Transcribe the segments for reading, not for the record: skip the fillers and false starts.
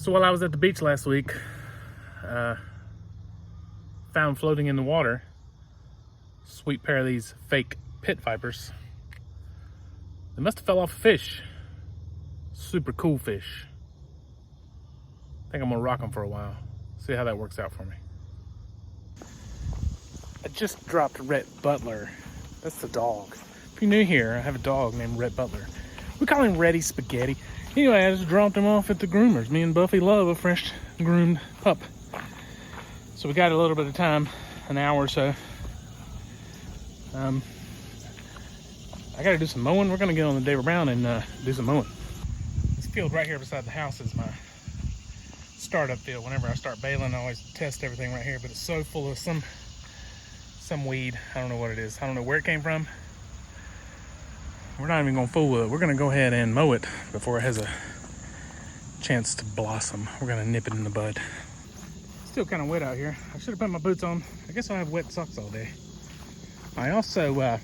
So while I was at the beach last week, found floating in the water sweet pair of these fake pit vipers. They must have fell off a fish. Super cool fish. I think I'm gonna rock them for a while. See how that works out for me. I just dropped Rhett Butler. That's the dog. If you're new here, I have a dog named Rhett Butler. We call him Reddy Spaghetti. Anyway, I just dropped him off at the groomers. Me and Buffy love a fresh groomed pup. So we got a little bit of time, an hour or so. I gotta do some mowing. We're gonna get on the David Brown and do some mowing. This field right here beside the house is my startup field. Whenever I start baling, I always test everything right here, but it's so full of some weed. I don't know what it is. I don't know where it came from. We're not even gonna fool with it. We're gonna go ahead and mow it before it has a chance to blossom. We're gonna nip it in the bud. Still kind of wet out here. I should have put my boots on. I guess I'll have wet socks all day. I also, I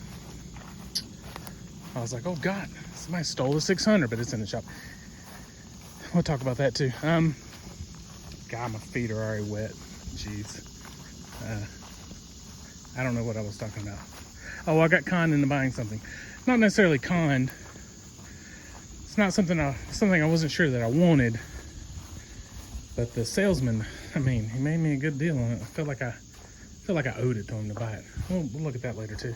was like, oh God, somebody stole the 600, but it's in the shop. We'll talk about that too. God, my feet are already wet. Jeez. I don't know what I was talking about. Oh, I got conned into buying something. Not necessarily conned. It's not something I wasn't sure that I wanted. But the salesman, I mean, he made me a good deal on it. I feel like I owed it to him to buy it. We'll look at that later too.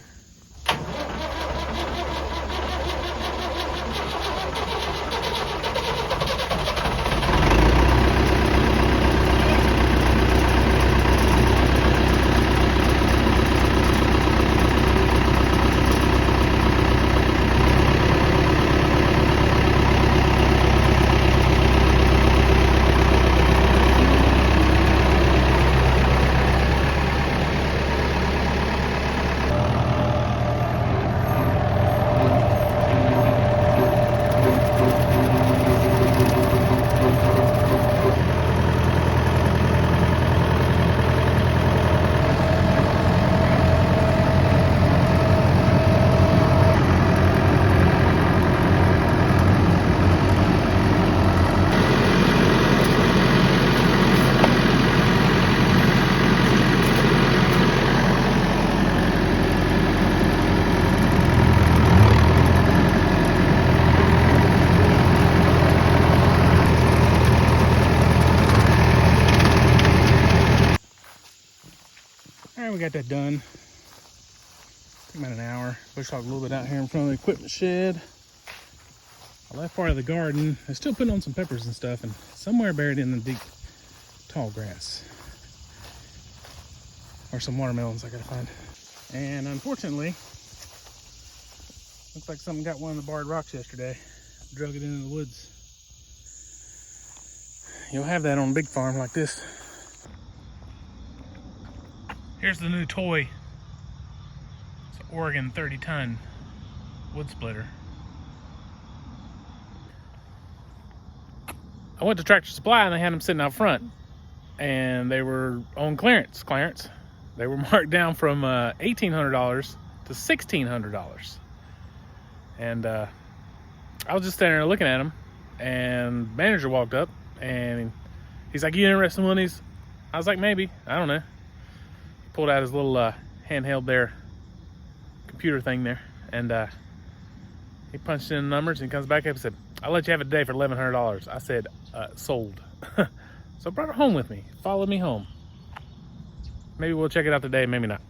We got that done. Took about an hour. Bush hogged a little bit out here in front of the equipment shed. I left part of the garden. I'm still putting on some peppers and stuff, and somewhere buried in the deep, tall grass are some watermelons I gotta find. And unfortunately, looks like something got one of the barred rocks yesterday. Drug it into the woods. You'll have that on a big farm like this. Here's the new toy. It's an Oregon 30-ton wood splitter. I went to Tractor Supply and they had them sitting out front. And they were on clearance. They were marked down from $1,800 to $1,600. And I was just standing there looking at them. And the manager walked up and he's like, "You interested in one of these?" I was like, "Maybe. I don't know." Pulled out his little handheld there, computer thing there, and he punched in the numbers and he comes back up and said, "I'll let you have it today for $1,100. I said, "Sold." So I brought it home with me, followed me home. Maybe we'll check it out today, maybe not.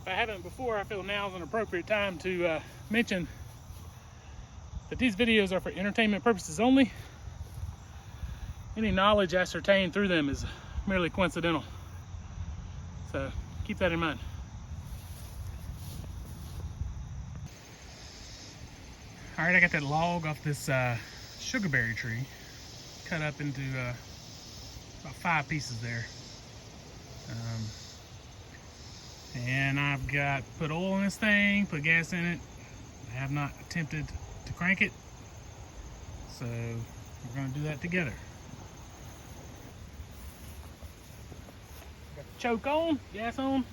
If I haven't before, I feel now is an appropriate time to mention that these videos are for entertainment purposes only. Any knowledge ascertained through them is merely coincidental. So keep that in mind. All right, I got that log off this sugarberry tree cut up into about 5 pieces there. And I've got put oil in this thing, put gas in it. I have not attempted to crank it, so we're going to do that together. Got the choke on, gas on.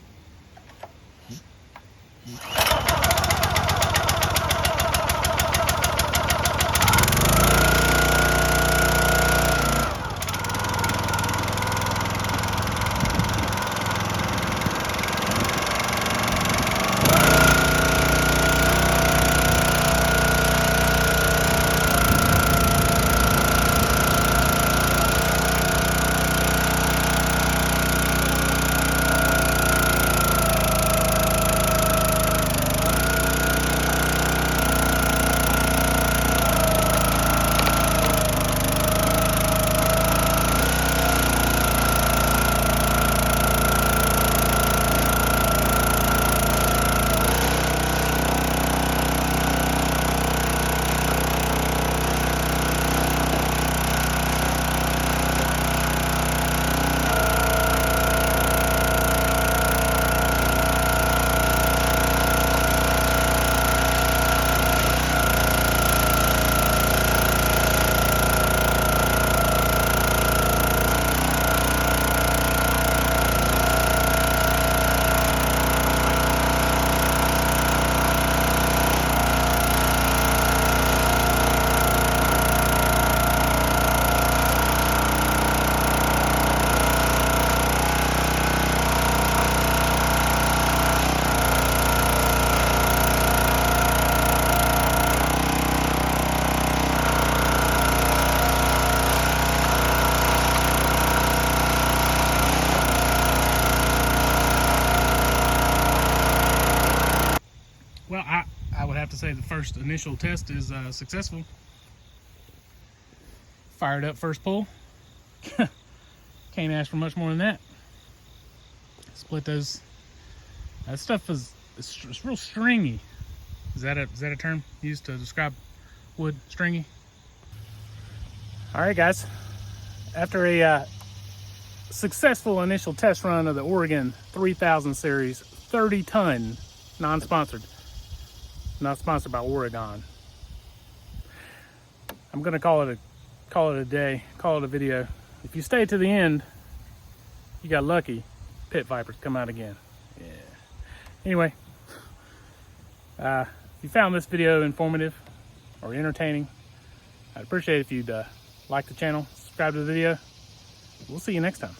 Well, I would have to say the first initial test is successful. Fired up first pull. Can't ask for much more than that. Split those. That stuff is it's real stringy. Is that a term used to describe wood? Stringy. All right, guys. After a successful initial test run of the Oregon 3000 series 30-ton, non-sponsored. Not sponsored by Oregon. I'm gonna call it a day, call it a video. If you stay to the end, you got lucky. Pit vipers come out again. Yeah. Anyway, if you found this video informative or entertaining, I'd appreciate it if you'd like the channel, subscribe to the video. We'll see you next time.